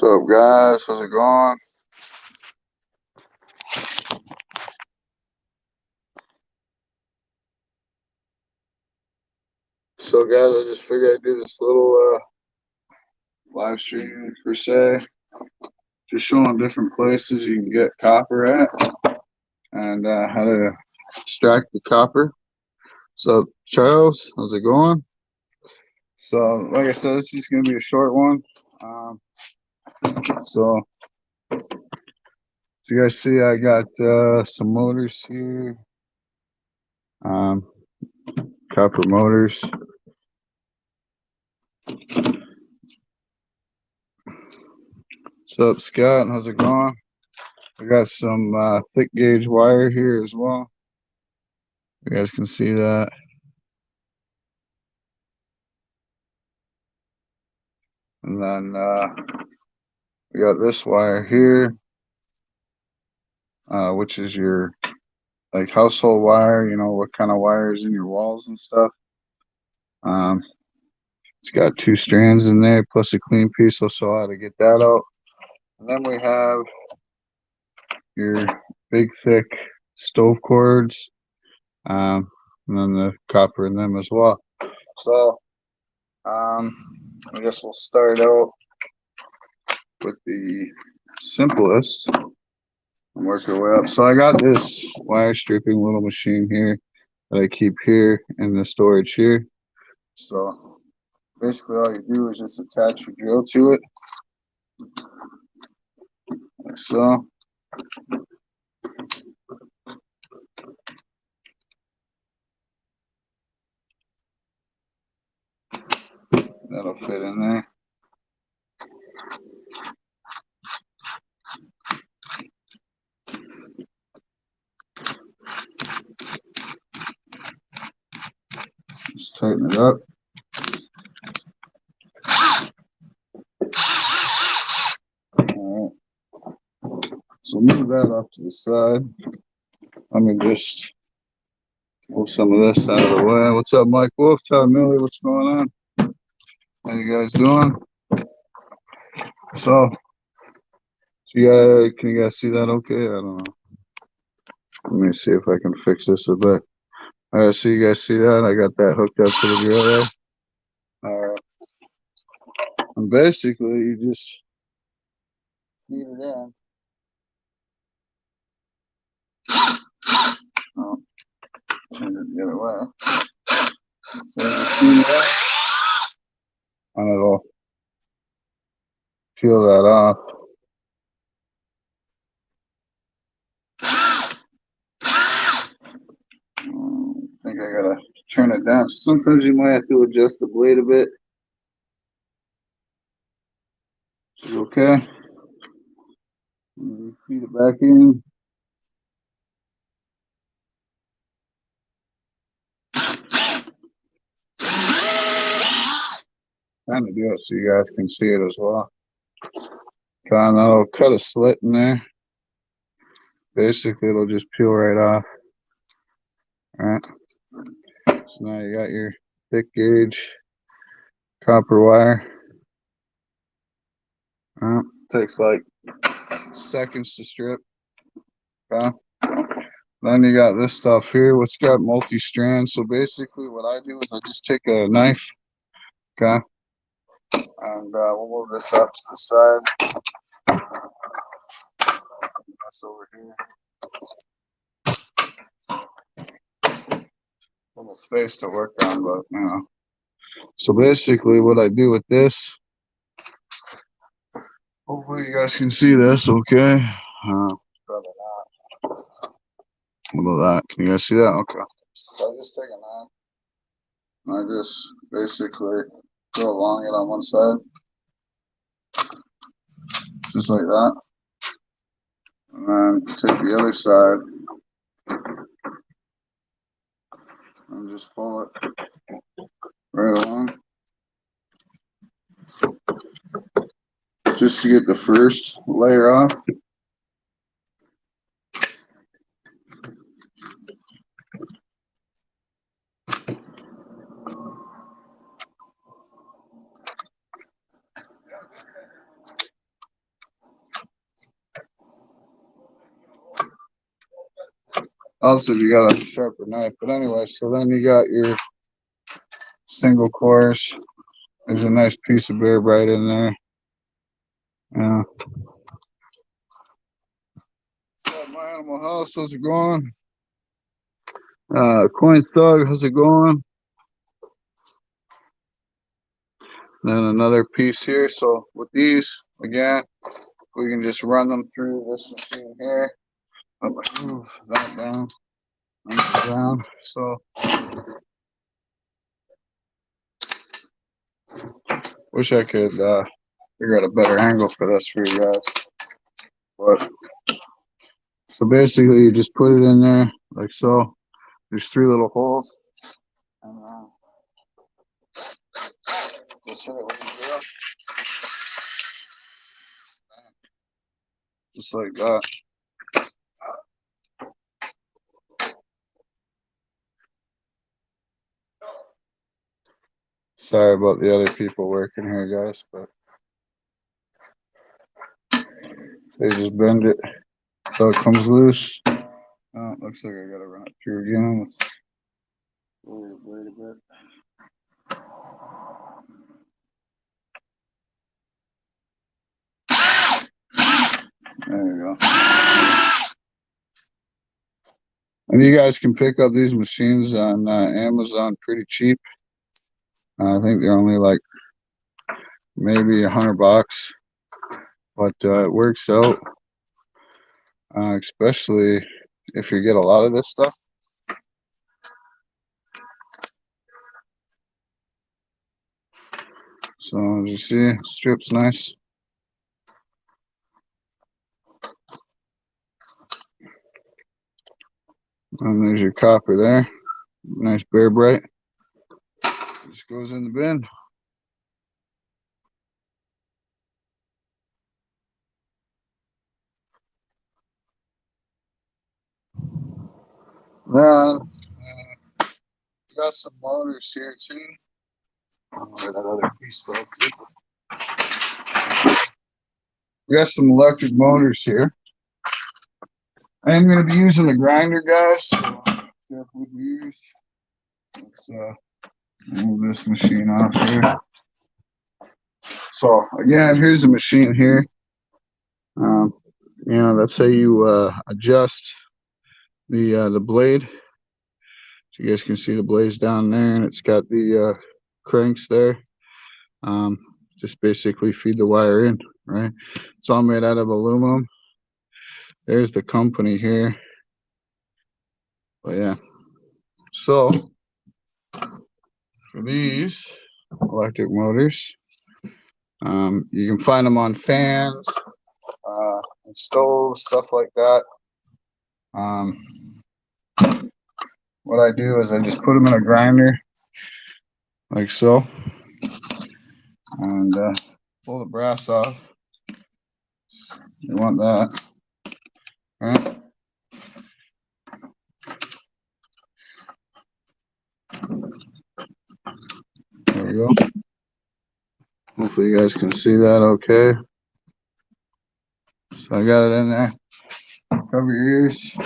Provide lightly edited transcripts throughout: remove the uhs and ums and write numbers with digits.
What's up, guys? How's it going? So, guys, I just figured I'd do this little live stream per se, just showing different places you can get copper at and how to extract the copper. So, Charles, how's it going? So, like I said, this is gonna be a short one. Um, so, you guys see, I got some motors here, um, copper motors. What's up, Scott? How's it going? I got some thick gauge wire here as well. You guys can see that. And then we got this wire here, which is your like household wire, you know, what kind of wires in your walls and stuff. Um, it's got two strands in there plus a clean piece. I'll show how to get that out. And then we have your big thick stove cords, and then the copper in them as well. So I guess we'll start out with the simplest and work our way up. So I got this wire stripping little machine here that I keep here in the storage here. So basically all you do is just attach your drill to it, like so. That'll fit in there. Just tighten it up. Alright. So move that off to the side. Let me just move some of this out of the way. What's up, Mike Wolf? Todd Miller, what's going on? How you guys doing? So can you guys see that okay? I don't know. Let me see if I can fix this a bit. Alright, so you guys see that? I got that hooked up to the drill there. Alright. And basically you just feed it in. Oh, change it the other way. So you just feed it in, and it'll peel that off. I think I gotta turn it down. Sometimes you might have to adjust the blade a bit. Okay. Feed it back in. Trying to do it so you guys can see it as well. And that'll cut a slit in there. Basically, it'll just peel right off. All right. So now you got your thick gauge copper wire. Takes like seconds to strip. Okay. Then you got this stuff here, what's got multi-strand. So basically what I do is I just take a knife, okay, and we'll move this up to the side. That's over here. Little space to work on, but you know. So basically what I do with this, hopefully you guys can see this, okay. Probably not. What about that? Can you guys see that? Okay. So I just take a knife and I just basically go along it on one side. Just like that. And then take the other side and just pull it right along. Just to get the first layer off. Helps if you got a sharper knife. But anyway, so then you got your single course. There's a nice piece of Bear Bright in there. Yeah. What's up, my animal house? How's it going? Coin Thug, how's it going? Then another piece here. So with these, again, we can just run them through this machine here. Move that down, down. So wish I could figure out a better angle for this for you guys. But so basically, you just put it in there like so. There's 3 little holes. And just hit it with the drill. Just like that. Sorry about the other people working here, guys, but they just bend it so it comes loose. Oh, looks like I gotta run it through again. Let's lower the blade a bit. There you go. And you guys can pick up these machines on Amazon pretty cheap. I think they're only like maybe $100, but it works out, especially if you get a lot of this stuff. So as you see, strip's nice. And there's your copper there. Nice Bear Bright. Just goes in the bin. Then got some motors here too. Where that other piece fell. We got some electric motors here. I am going to be using the grinder, guys. So careful with use. Let's move this machine off here. So again, here's the machine here. You know, that's how you adjust the blade. So you guys can see the blades down there, and it's got the cranks there. Just basically feed the wire in, right? It's all made out of aluminum. There's the company here. But yeah, so for these electric motors, you can find them on fans, and stoves, stuff like that. What I do is I just put them in a grinder, like so, and pull the brass off. You want that, right? There we go. Hopefully you guys can see that okay. So I got it in there. Cover your ears.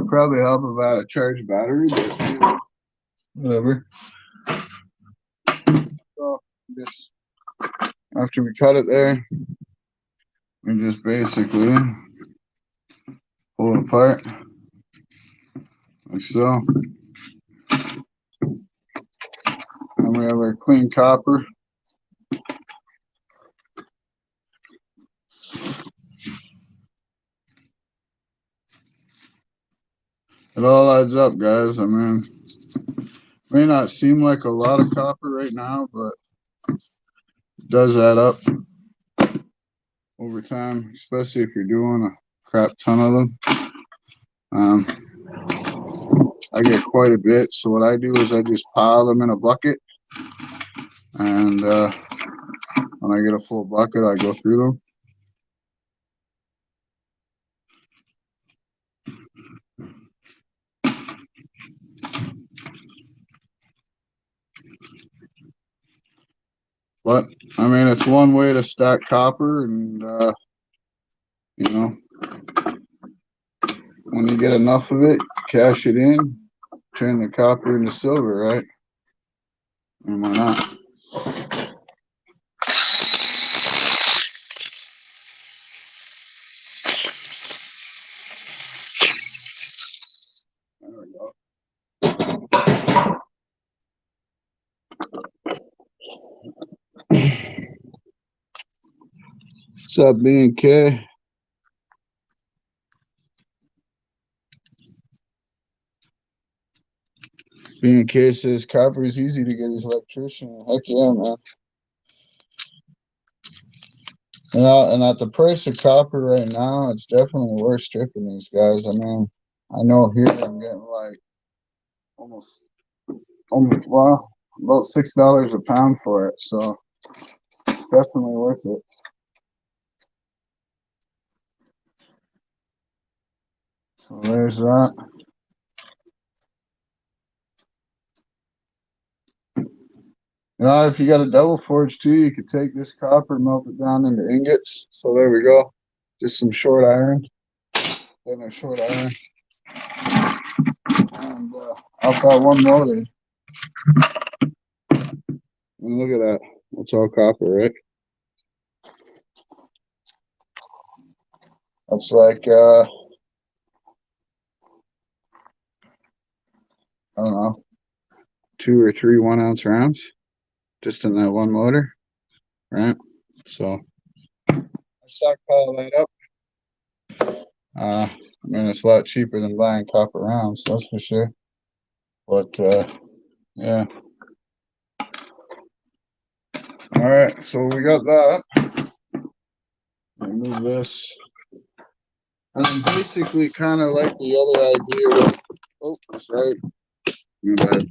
Probably help about a charged battery, but you know, whatever. So just after we cut it there, we just basically pull it apart like so. And we have our clean copper. It all adds up, guys. I mean, may not seem like a lot of copper right now, but it does add up over time, especially if you're doing a crap ton of them. I get quite a bit, so what I do is I just pile them in a bucket, and When I get a full bucket, I go through them. But I mean, it's one way to stack copper, and you know, when you get enough of it, cash it in, turn the copper into silver, right? And why not? There we go. What's up, B&K? B&K says copper is easy to get his electrician. Heck yeah, man. And at the price of copper right now, it's definitely worth stripping these guys. I mean, I know here I'm getting like almost well, about $6 a pound for it, so it's definitely worth it. So there's that. If you got a double forge too, you could take this copper, melt it down into ingots. So there we go. Just some short iron. Then a short iron. And out that one motor. And look at that. That's all copper, right? That's like, I don't know, 2 or 3 1-ounce rounds just in that one motor, right? So I stockpile that up. I mean, it's a lot cheaper than buying copper rounds, that's for sure. But yeah. All right, so we got that. Move this. And I'm basically kind of like the other idea with, oh, sorry. My bad.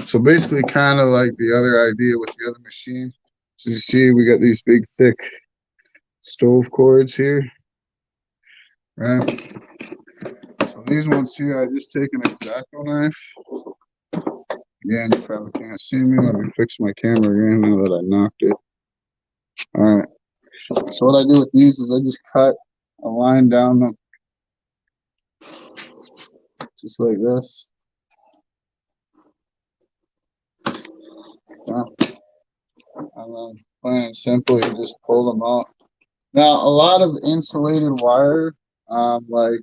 So basically kind of like the other idea with the other machine. So you see we got these big thick stove cords here, right? So these ones here, I just take an X-Acto knife. Again, you probably can't see me. Let me fix my camera again now that I knocked it. All right. So what I do with these is I just cut a line down them, just like this. Yeah. And then plain and simply just pull them out. Now, a lot of insulated wire, like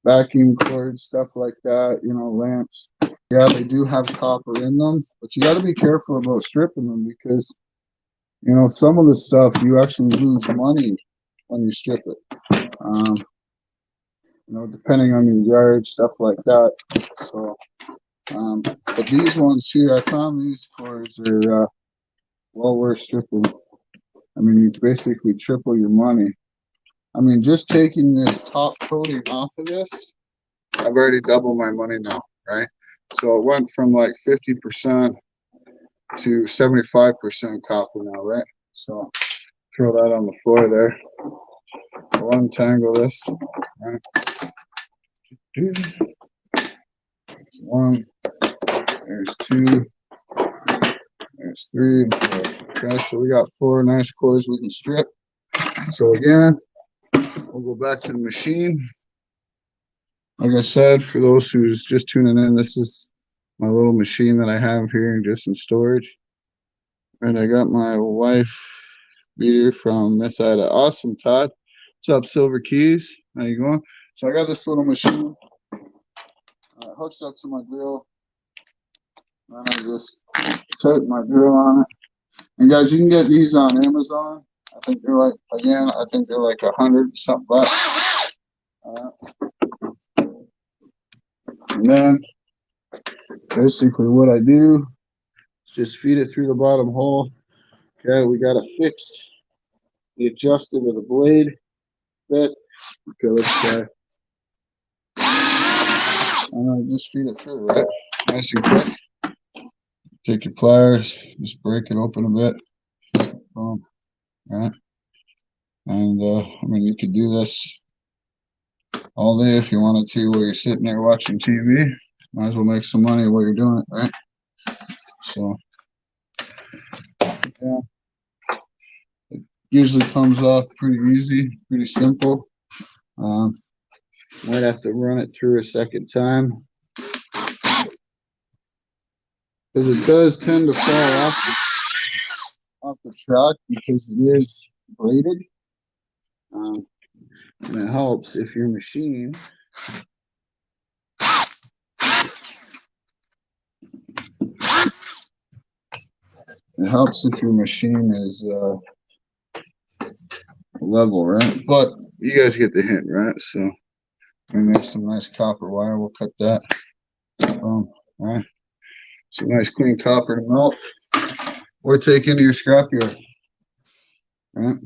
vacuum cords, stuff like that, lamps. Yeah, they do have copper in them, but you got to be careful about stripping them because, some of the stuff you actually lose money when you strip it. Depending on your yard, stuff like that. So, but these ones here, I found these cords are well worth stripping. I mean, you basically triple your money. I mean, just taking this top coating off of this, I've already doubled my money now, right? So it went from like 50% to 75% copper now, right? So throw that on the floor there. I'll untangle this. Right? One, there's 2, there's 3, and 4. Okay, so we got 4 nice cords we can strip. So again, we'll go back to the machine. Like I said, for those who's just tuning in, this is my little machine that I have here just in storage. And I got my wife beater from Miss Ida. Awesome, Todd. What's up, Silver Keys? How you going? So I got this little machine. It hooks up to my drill. And I just tighten my drill on it. And guys, you can get these on Amazon. I think they're like, again, I think they're like 100 something bucks. And then basically what I do is just feed it through the bottom hole. Okay, we got to fix the adjuster to the blade bit. Okay, let's try. And just feed it through, right? Nice and quick. Take your pliers, just break it open a bit. boom, right? And I mean, you could do this all day if you wanted to while you're sitting there watching TV. Might as well make some money while you're doing it, right? So yeah, usually comes off pretty easy, pretty simple. Might have to run it through a second time because it does tend to fall off the truck because it is braided. And it helps if your machine is level, right? But you guys get the hint, right? So and there's some nice copper wire. We'll cut that. All right. Some nice clean copper to melt or take into your scrapyard. Right.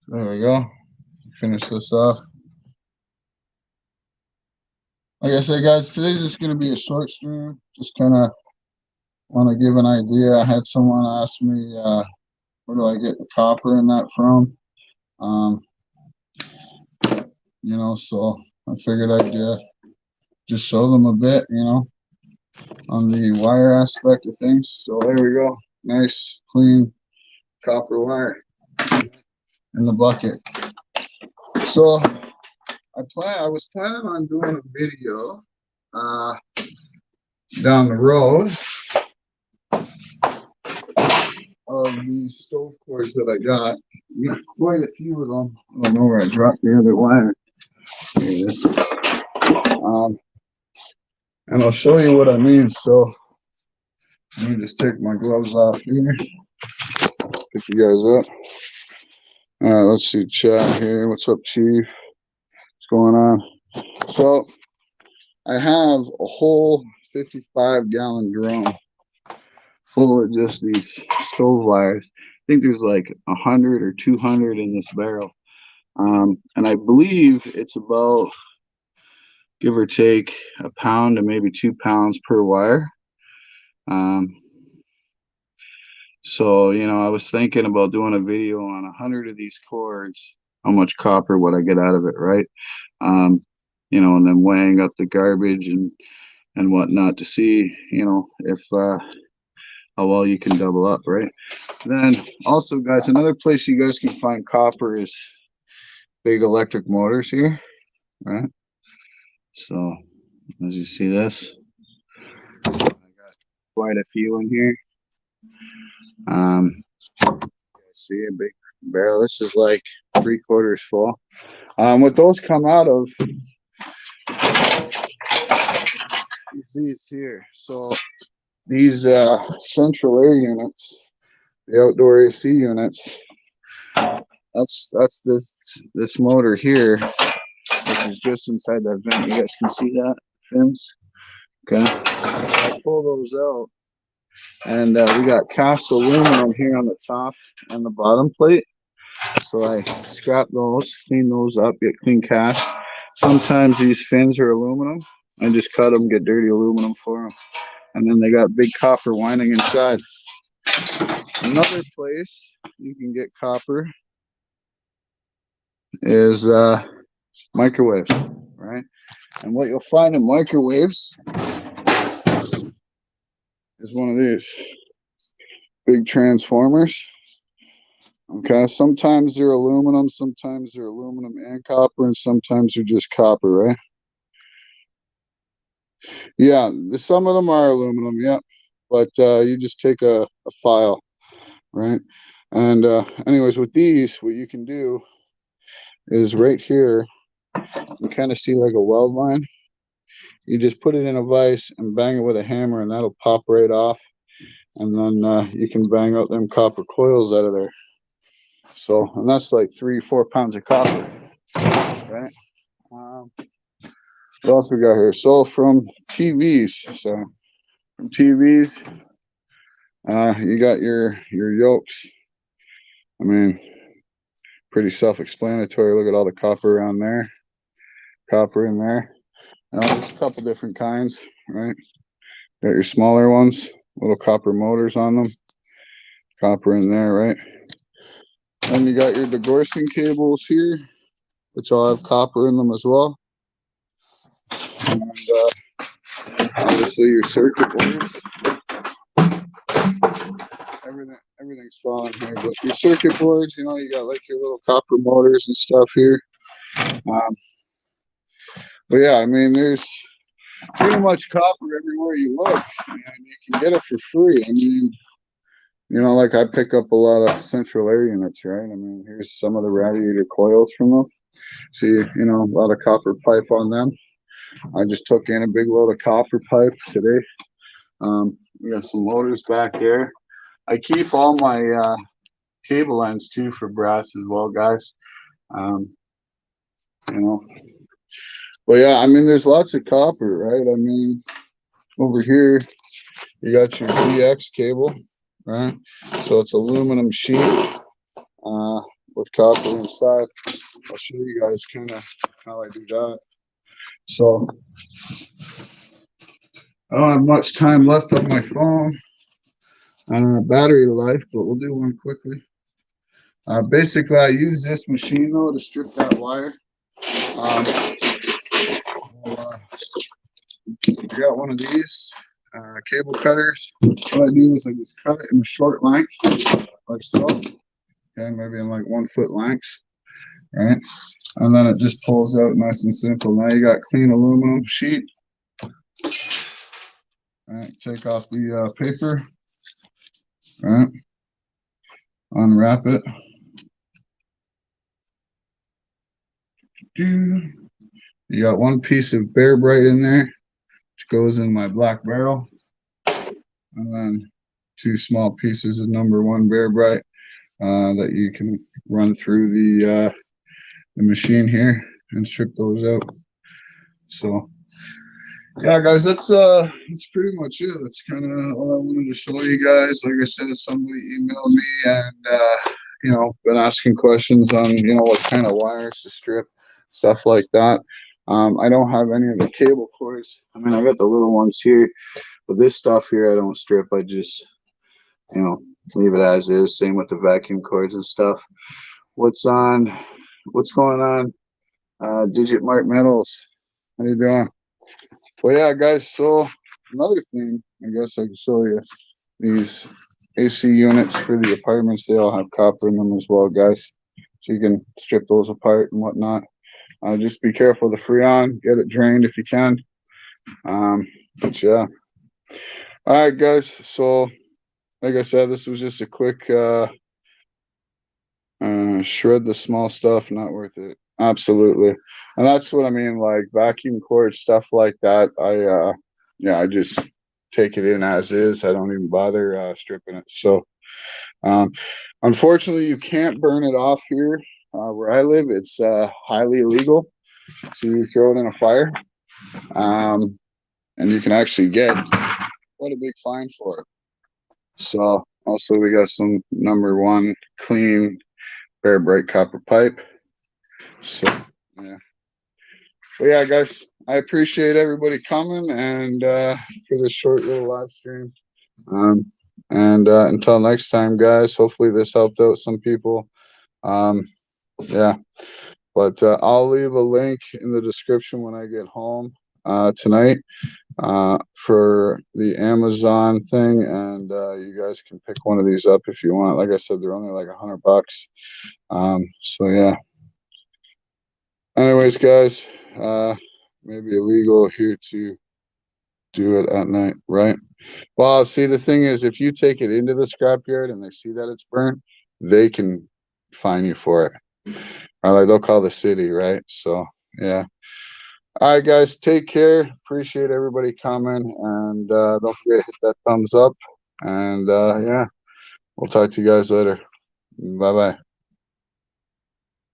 There we go. Finish this off. Like I said, guys, today's just going to be a short stream. Just kind of want to give an idea. I had someone ask me, where do I get the copper in that from? You know, so I figured I'd just show them a bit, you know, on the wire aspect of things. So there we go. Nice, clean copper wire in the bucket. So I was planning on doing a video down the road of these stove cords that I got. Quite a few of them. I don't know where I dropped the other wire. There it is. And I'll show you what I mean. So let me just take my gloves off here. Pick you guys up. All right, let's see chat here. What's up, Chief? What's going on? So I have a whole 55-gallon drum full of just these stove wires. I think there's like 100 or 200 in this barrel. And I believe it's about, give or take, a pound to maybe 2 pounds per wire. So, you know, I was thinking about doing a video on 100 of these cords. How much copper would I get out of it, right? You know, and then weighing up the garbage and whatnot to see, you know, if how well you can double up, right? Then also, guys, another place you guys can find copper is big electric motors here, right? So as you see this, I got quite a few in here. See a big barrel. This is like 3/4 full. What those come out of is these here. So these central air units, the outdoor AC units, that's this motor here, which is just inside that vent. You guys can see that fins. Okay, I pull those out, and we got cast aluminum here on the top and the bottom plate. So I scrap those, clean those up, get clean cast. Sometimes these fins are aluminum. I just cut them, get dirty aluminum for them. And then they got big copper winding inside. Another place you can get copper is microwaves, right? And what you'll find in microwaves is one of these big transformers. Okay, sometimes they're aluminum, sometimes they're aluminum and copper, and sometimes they're just copper, right? Yeah, some of them are aluminum, yeah, but you just take a file, right? And anyways, with these, what you can do is right here, you kind of see like a weld line. You just put it in a vise and bang it with a hammer, and that'll pop right off. And then you can bang out them copper coils out of there. So, and that's like 3-4 pounds of copper, right? What else we got here? So from TVs, you got your yokes. I mean, pretty self-explanatory. Look at all the copper around there, copper in there. There's a couple different kinds, right? Got your smaller ones, little copper motors on them. Copper in there, right? And you got your degaussing cables here, which all have copper in them as well. And obviously your circuit boards. Everything's falling here, but your circuit boards, you know, you got like your little copper motors and stuff here. But yeah, I mean, there's pretty much copper everywhere you look, and you can get it for free. I mean, you know, like I pick up a lot of central air units, right? I mean, here's some of the radiator coils from them. See, you know, a lot of copper pipe on them. I just took in a big load of copper pipe today. We got some motors back there. I keep all my cable ends too for brass as well, guys. You know, but yeah, I mean, there's lots of copper, right? I mean, over here you got your GX cable, right? So it's aluminum sheet with copper inside. I'll show you guys kind of how I do that. So I don't have much time left on my phone battery life, but we'll do one quickly. Basically, I use this machine though to strip that wire. I got one of these cable cutters. What I do is I just cut it in short lengths, like so. Okay, maybe in like 1 foot lengths, right? And then it just pulls out nice and simple. Now you got clean aluminum sheet. All right, take off the paper. All right, unwrap it. You got one piece of Bear Bright in there, which goes in my black barrel, and then 2 small pieces of #1 Bear Bright that you can run through the machine here and strip those out. So yeah, guys, that's pretty much it. That's kind of all I wanted to show you guys. Like I said, somebody emailed me and you know, been asking questions on, you know, what kind of wires to strip, stuff like that. I don't have any of the cable cords. I mean, I got the little ones here, but this stuff here I don't strip. I just, you know, leave it as is. Same with the vacuum cords and stuff. What's going on? Digit Mark Metals, how you doing? Well, yeah, guys, so another thing I guess I can show you, these AC units for the apartments, they all have copper in them as well, guys, so you can strip those apart and whatnot. Just be careful of the Freon, get it drained if you can. But yeah, all right, guys, so like I said, this was just a quick shred the small stuff, not worth it. Absolutely. And that's what I mean, like vacuum cord stuff like that. Yeah, I just take it in as is. I don't even bother stripping it. So unfortunately you can't burn it off here where I live. It's highly illegal to throw it in a fire. And you can actually get quite a big fine for it. So also we got some #1 clean Bear Bright copper pipe. So yeah. But yeah, guys, I appreciate everybody coming and for this short little live stream. And until next time, guys, hopefully this helped out some people. Yeah, but I'll leave a link in the description when I get home tonight for the Amazon thing, and you guys can pick one of these up if you want. Like I said, they're only like $100. So yeah. Anyways, guys, maybe illegal here to do it at night, right? Well, see, the thing is, if you take it into the scrapyard and they see that it's burnt, they can fine you for it. Or like they'll call the city, right? So yeah. All right, guys, take care. Appreciate everybody coming, and don't forget to hit that thumbs up. And yeah, we'll talk to you guys later. Bye bye.